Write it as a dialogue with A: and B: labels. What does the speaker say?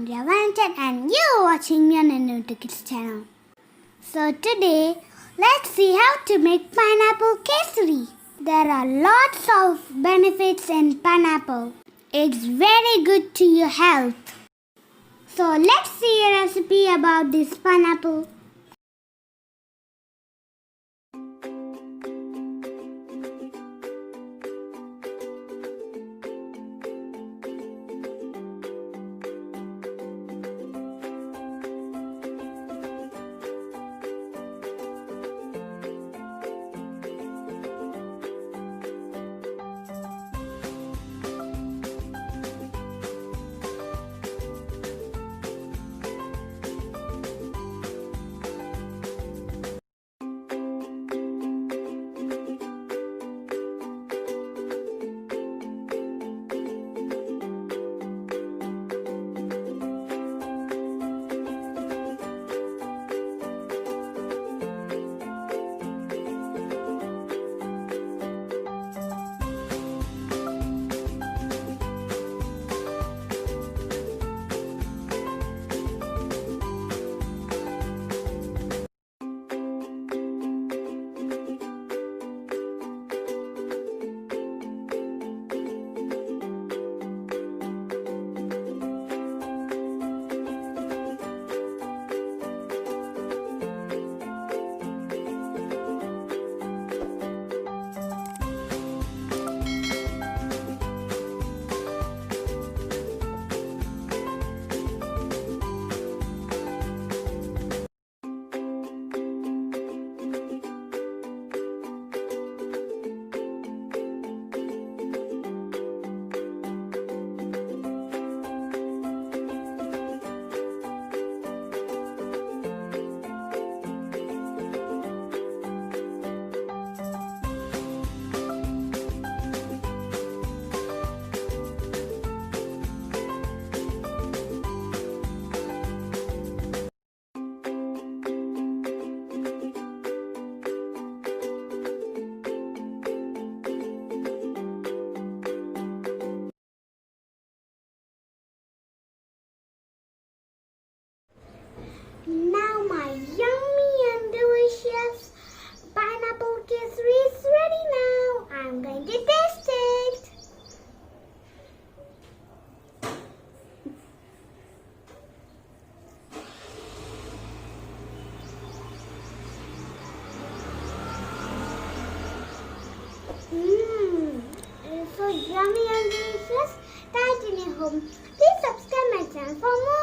A: I'm your Valentine and you're watching me on a new to kids channel. So today, let's see how to make pineapple kesari. There are lots of benefits in pineapple. It's very good to your health. So let's see a recipe about this pineapple. Now my yummy and delicious pineapple kesari is ready now. I'm going to taste it. It's so yummy and delicious. Try it in your home. Please subscribe my channel for more.